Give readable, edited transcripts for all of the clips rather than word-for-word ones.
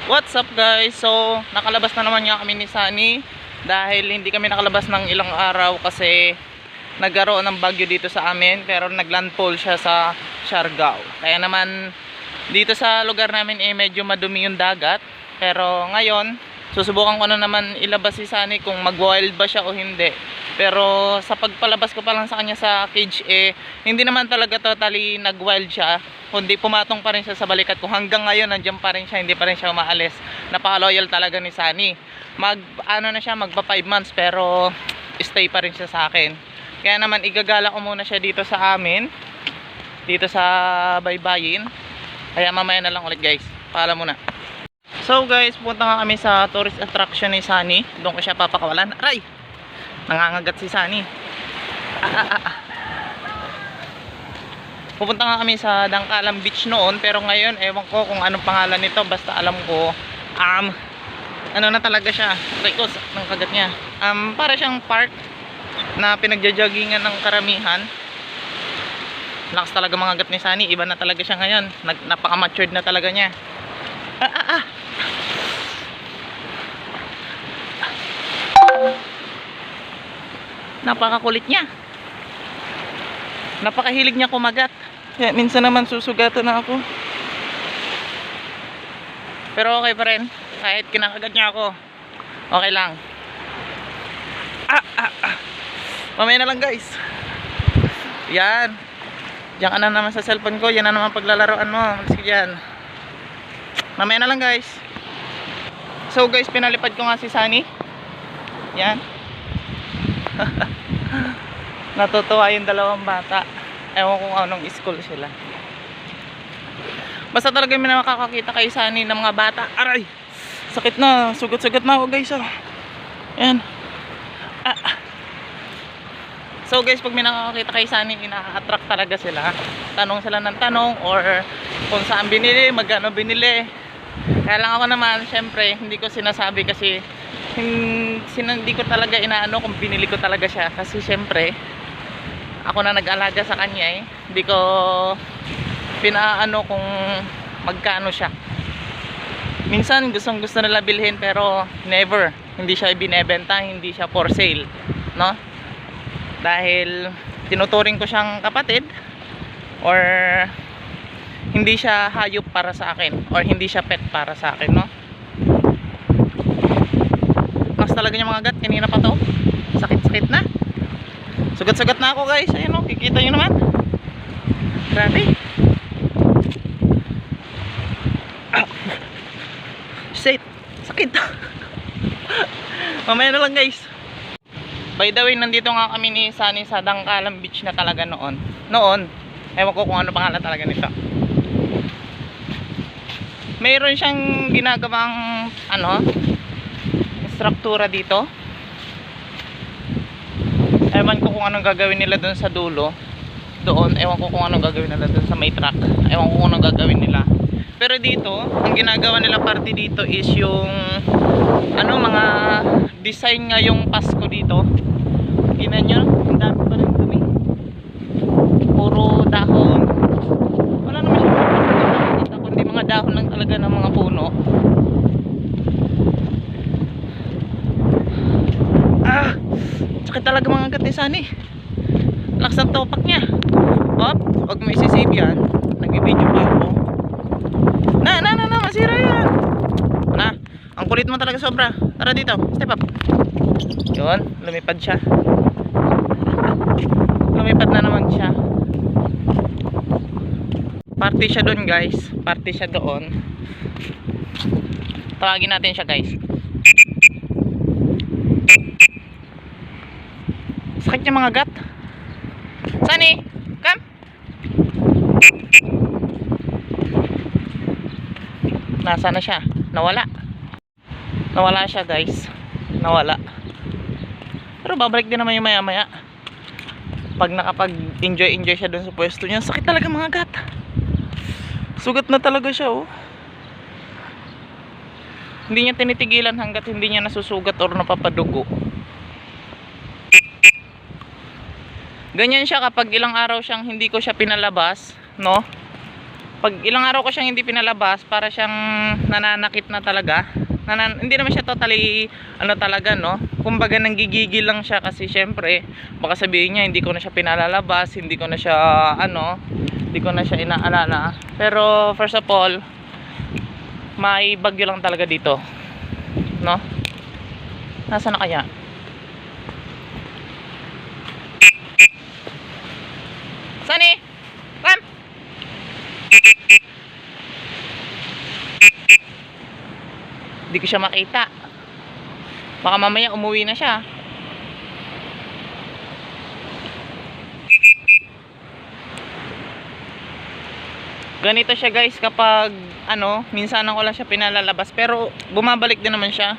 What's up guys? So nakalabas na naman nga kami ni Sunny dahil hindi kami nakalabas ng ilang araw kasi nagkaroon ng bagyo dito sa amin, pero naglandfall siya sa Siargao. Kaya naman dito sa lugar namin medyo madumi yung dagat. Pero ngayon susubukan ko na naman ilabas si Sunny kung mag-wild ba siya o hindi. Pero sa pagpalabas ko pa lang sa kanya sa cage hindi naman talaga totally nag-wild siya, kundi pumatong pa rin siya sa balikat ko. Hanggang ngayon nandiyan pa rin siya, hindi pa rin siya umaalis. Napaka-loyal talaga ni Sunny. Magpa 5 months pero stay pa rin siya sa akin. Kaya naman igagala ko muna siya dito sa amin, dito sa Baybayin. Kaya mamaya na lang ulit guys. Paalam muna. So guys, punta nga kami sa tourist attraction ni Sunny. Doon ko siya papakawalan. Aray! Nangangagat si Sunny. Pupunta nga kami sa Dangkalan Beach noon, pero ngayon ewan ko kung anong pangalan nito. Basta alam ko ano na talaga siya. Rikos ng kagat niya. Para siyang park na pinagja-joggingan ng karamihan. Lakas talaga mga gat ni Sunny. Iba na talaga siya ngayon. Napaka-matured na talaga niya. Napakakulit niya. Napakahilig niya kumagat. Kaya minsan naman susugatan na ako. Pero okay pa rin. Kahit kinakagat niya ako, okay lang. Mamaya na lang guys. Yan. Diyan ka na naman sa cellphone ko. Yan na naman paglalaroan mo. Sige yan. Mamaya na lang guys. So guys, pinalipad ko nga si Sunny. Yan. Natutuwa yung dalawang bata. Ewan kung anong school sila. Basta talaga may nakakakita kay Sunny ng mga bata. Aray! Sakit na. Sugat-sugat na ako guys. Yan. So guys, pag may nakakakita kay Sunny, ina-attract talaga sila. Tanong sila ng tanong or kung saan binili, magkano binili. Kaya lang ako naman, syempre, hindi ko sinasabi kasi hindi ko talaga inaano kung binili ko talaga siya. Kasi syempre, ako na nag-alaga sa kanya hindi ko pinaano kung magkano siya. Minsan gusto nila bilhin pero never. Hindi siya binebenta, hindi siya for sale, no? Dahil tinuturing ko siyang kapatid or hindi siya hayop para sa akin or hindi siya pet para sa akin, no? Mas talaga niya mga gat, kanina pa to. Sakit-sakit na. Sugat-sugat na ako guys. Ayun o, kikita nyo naman. Grabe. Shit. Sakit. Mamaya na lang guys. By the way, nandito nga kami ni Sunny sa Dangkalan Beach na talaga noon. Ewan ko kung ano pangalan talaga nito. Mayroon siyang ginagawang struktura dito. Ewan ko kung anong gagawin nila doon sa dulo. Ewan ko kung anong gagawin nila doon sa may truck. Ewan ko kung anong gagawin nila. Pero dito, ang ginagawa nila parte dito is yung mga design nga yung Pasko dito. Tingnan nyo, ang dami pa rin dumi. Puro dahon. Wala naman siya makikita kundi mga dahon lang talaga ng mga puno. Sakit talaga mga gat ni Sunny. Lakas ang topak niya. Huwag mo isisave yan. Nag-video pa ako. Masira yan. Ang kulit mo talaga sobra. Tara dito, step up. Yun, lumipad siya. Lumipad na naman siya. Party siya doon guys. Party siya doon. Tawagin natin siya guys. Sakit niya mga gat. Sunny, come. Nasaan na siya? Nawala. Nawala siya guys. Nawala. Pero babalik din naman yung maya maya. Pag nakapag-enjoy siya dun sa pwesto niya. Sakit talaga mga gat. Sugat na talaga siya oh. Hindi niya tinitigilan hanggat hindi niya nasusugat or napapadugo. Ganyan siya kapag ilang araw siyang hindi ko siya pinalabas, no? Pag ilang araw ko siyang hindi pinalabas, para siyang nananakit na talaga. Hindi naman siya totally ano talaga, no? Kumbaga nanggigigil lang siya kasi syempre baka sabihin niya hindi ko na siya pinalalabas, hindi ko na siya hindi ko na siya inaalala. Pero first of all, may bagyo lang talaga dito, no? Nasaan na kaya? Sunny! Ram! Hindi ko siya makita. Baka mamaya umuwi na siya. Ganito siya guys kapag minsan ko lang siya pinalalabas, pero bumabalik din naman siya.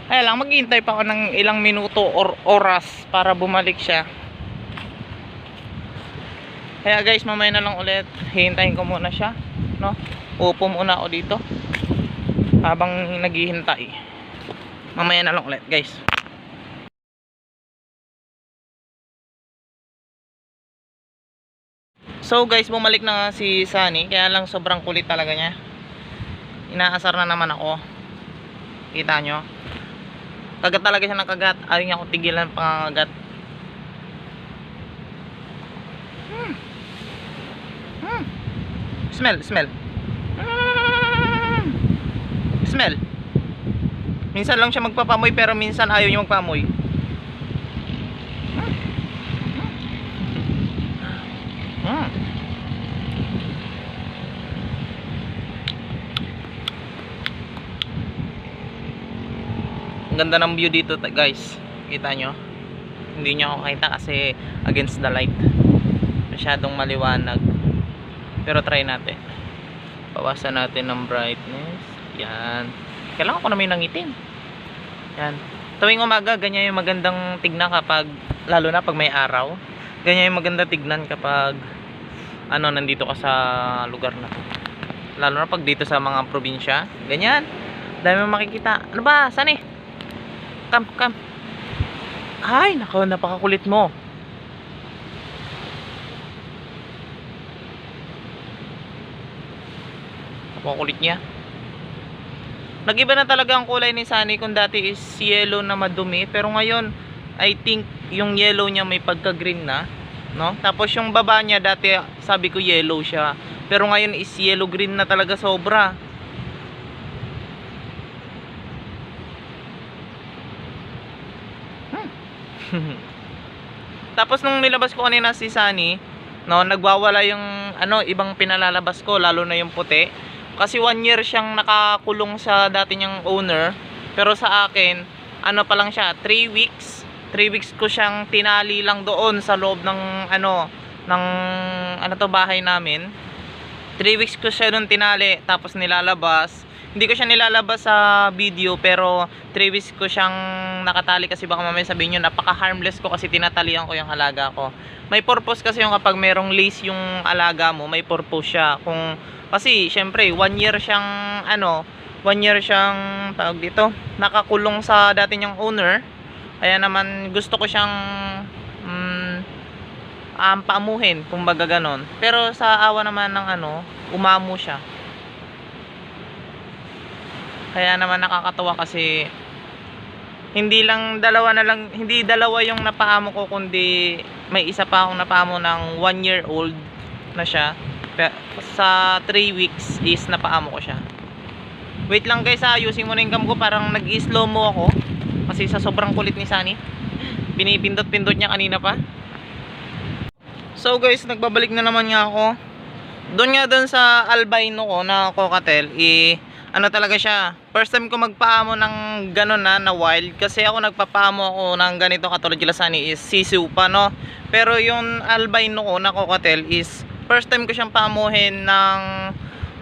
Kaya lang maghihintay pa ako ng ilang minuto or oras para bumalik siya. Kaya guys, mamaya na lang ulit. Hihintayin ko muna siya, no? Upo muna ako dito habang naghihintay. Mamaya na lang ulit guys. So guys, bumalik na si Sunny. Kaya lang sobrang kulit talaga niya. Inaasar na naman ako. Kita nyo? Kagat talaga siya ng kagat. Ayaw niya akong tigilan pangagat. Smell. Smell. Minsan lang siya magpapamoy, pero minsan ayaw niya magpamoy. Ang ganda ng view dito guys. Kita nyo? Hindi nyo ako kita kasi against the light. Masyadong maliwanag. Pero try natin. Bawasan natin ng brightness. Yan. Kailangan ko na may nangitin. Yan. Tuwing umaga, ganyan yung magandang tignan kapag, lalo na pag may araw. Ganyan yung maganda tignan kapag nandito ka sa lugar na to. Lalo na pag dito sa mga probinsya. Ganyan. Dami mo makikita. Ano ba? Saan eh? Come. Ay, nako, napakakulit mo. Napakakulit niya. Nag-iba na talaga ang kulay ni Sunny. Kung dati is yellow na madumi, pero ngayon I think yung yellow niya may pagka-green na, no? Tapos yung baba niya dati sabi ko yellow siya, pero ngayon is yellow green na talaga sobra. Tapos nung nilabas ko kanina si Sunny, no, nagwawala yung ibang pinalalabas ko, lalo na yung puti. Kasi 1 year siyang nakakulong sa dati niyang owner. Pero sa akin, pa lang siya, 3 weeks. 3 weeks ko siyang tinali lang doon sa loob ng bahay namin. 3 weeks ko siya doon tinali, tapos nilalabas. Hindi ko siya nilalabas sa video, pero 3 weeks ko siyang nakatali kasi baka mamaya sabihin nyo napaka-harmless ko kasi tinatalian ko yung alaga ko. May purpose kasi yung kapag merong lace yung alaga mo, may purpose siya. Kasi syempre 1 year siyang 1 year siyang tawag dito, nakakulong sa dati niyang owner. Kaya naman gusto ko siyang paamuhin, kumbaga ganon. Pero sa awa naman ng umamo siya. Kaya naman nakakatawa kasi hindi dalawa yung napaamo ko, kundi may isa pa akong napaamo ng 1 year old na siya. Sa 3 weeks is napaamo ko siya. Wait lang guys, ayusin mo na yung cam ko, parang nag-slow mo ako kasi sa sobrang kulit ni Sunny. Pinipindot-pindot niya kanina pa. So guys, nagbabalik na naman nga ako. Doon sa albino ko na cockatiel, talaga siya. First time ko magpaamo ng ganon na wild, kasi ako nagpapaamo ako ng ganito katulad kila Sunny is sisiw pa, no. Pero yung albino ko na cockatiel is first time ko siyang paamuhin ng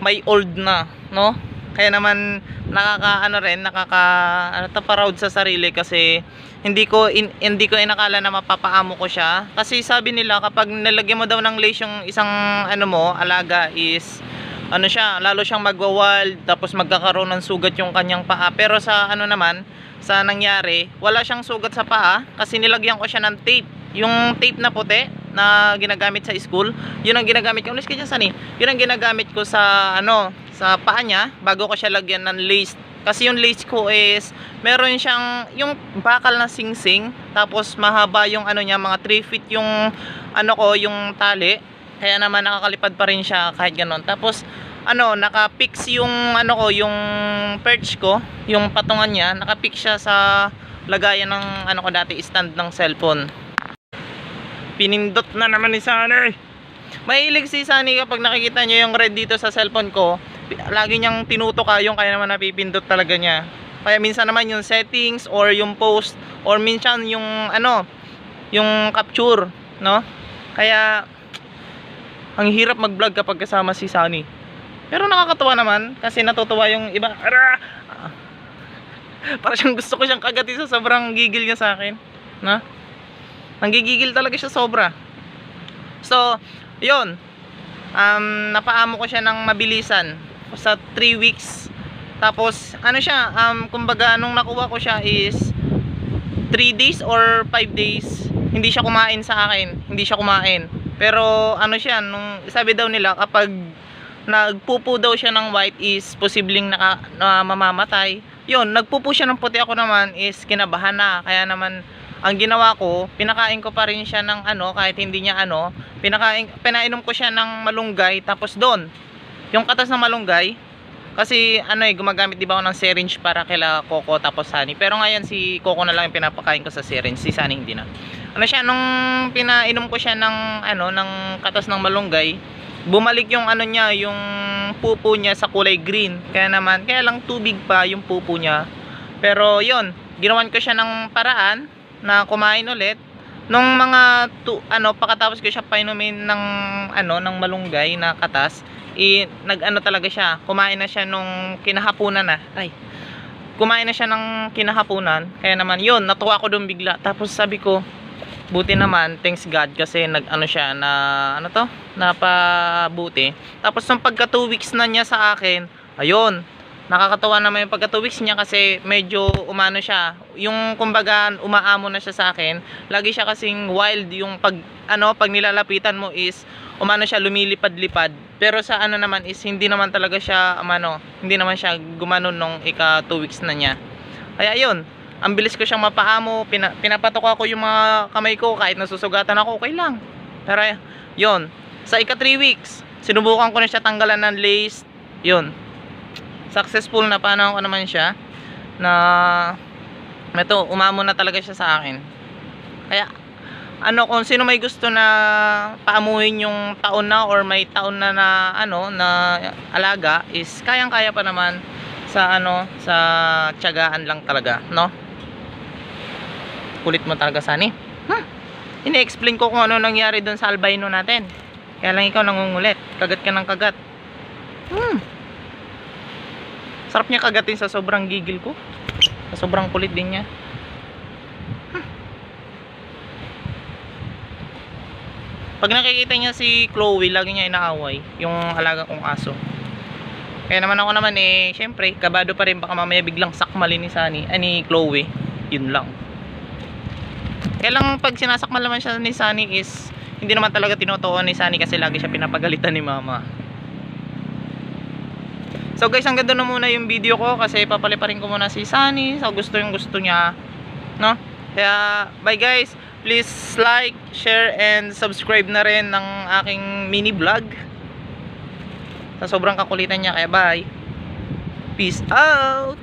may old na, no. Kaya naman nakaka-proud sa sarili kasi hindi ko inakala na mapapaamo ko siya. Kasi sabi nila kapag nilagyan mo daw ng lace yung isang alaga is lalo siyang magwa-wild, tapos magkakaroon ng sugat yung kanyang paa. Pero sa nangyari, wala siyang sugat sa paa kasi nilagyan ko siya ng tape. Yung tape na puti na ginagamit sa school. Yun ang ginagamit ko. Ulis ka dyan, Sunny. Yun ang ginagamit ko sa sa paa niya bago ko siya lagyan ng lace. Kasi yung lace ko is meron siyang yung bakal na singsing, tapos mahaba yung niya, mga 3 feet yung yung tali. Kaya naman nakakalipad pa rin siya kahit ganoon. Tapos naka-fix yung yung perch ko, yung patungan niya, naka-fix siya sa lagayan ng ko dati, stand ng cellphone. Pinindot na naman ni Sunny. Mahilig si Sunny kapag nakikita niyo yung red dito sa cellphone ko. Lagi niyang tinutok yung kaya naman napipindot talaga niya. Kaya minsan naman yung settings or yung post or minsan yung yung capture, no? Kaya ang hirap mag-vlog kapag kasama si Sunny. Pero nakakatuwa naman kasi natutuwa yung iba. Para siyang gusto ko siyang kagatin sa sobrang gigil niya sa akin, no? Nanggigigil talaga siya sobra. So, yun. Napaamo ko siya ng mabilisan sa 3 weeks. Tapos siya, kumbaga nung nakuha ko siya is 3 days or 5 days hindi siya kumain sa akin. Hindi siya kumain. Pero siya, nung sabi daw nila kapag nagpupo daw siya ng white is posibleng mamamatay. Yun, nagpupo siya ng puti, ako naman is kinabahan na. Kaya naman ang ginawa ko, pinakain ko pa rin siya ng kahit hindi niya pinainom ko siya ng malunggay. Tapos doon yung katas ng malunggay, kasi gumagamit di ba ako ng syringe para kila Coco tapos Sunny. Pero ngayon si Coco na lang yung pinapakain ko sa syringe, si Sunny hindi na. Siya, nung pinainom ko siya ng ng katas ng malunggay, bumalik yung niya, yung pupo niya sa kulay green. Kaya lang tubig pa yung pupo niya. Pero yon, ginawan ko siya ng paraan na kumain ulit. Nung mga pagkatapos ko siya painumin ng ng malunggay na katas, talaga siya, kumain na siya nung kinahapunan na. Kumain na siya ng kinahapunan. Kaya naman yun, natuwa ko doon bigla. Tapos sabi ko, buti naman, thanks God, kasi siya na napabuti. Tapos nung pagka 2 weeks na niya sa akin, ayun, nakakatawa naman yung pagka 2 weeks niya kasi medyo siya, yung kumbaga umaamo na siya sa akin. Lagi siya kasing wild, yung pag nilalapitan mo is siya, lumilipad-lipad. Pero sa naman is hindi naman talaga siya hindi naman siya gumanon nung ika 2 weeks na niya. Kaya yun, ang bilis ko siyang mapaamo, pinapatok ako yung mga kamay ko, kahit nasusugatan ako, okay lang. Pero yun, sa ika 3 weeks, sinubukan ko na siya tanggalan ng lace. Yun, successful na paano ko naman siya na umamo na talaga siya sa akin. Kaya kung sino may gusto na paamuhin yung taon na or may taon na na alaga is kayang-kaya pa naman sa sa tiyagaan lang talaga, no? Kulit mo talaga, Sunny. Ini-explain ko kung ano nangyari doon sa albino natin. Kaya lang ikaw nangungulit. Kagat ka ng kagat. Sarap niya kagatin sa sobrang gigil ko. Sa sobrang kulit din niya. Pag nakikita niya si Chloe, lagi niya inaaway yung alaga kong aso. Kaya naman ako syempre, kabado pa rin, baka mamaya biglang sakmalin ni Sunny, ni Chloe. Yun lang. Kaya lang pag sinasakmal naman siya ni Sunny is hindi naman talaga tinutuon ni Sunny kasi lagi siya pinapagalitan ni Mama. So guys, hanggang doon na muna yung video ko kasi papaliparin ko muna si Sunny sa gusto niya, no? Kaya bye guys. Please like, share, and subscribe na rin ng aking mini vlog. Sa sobrang kakulitan niya. Kaya bye. Peace out.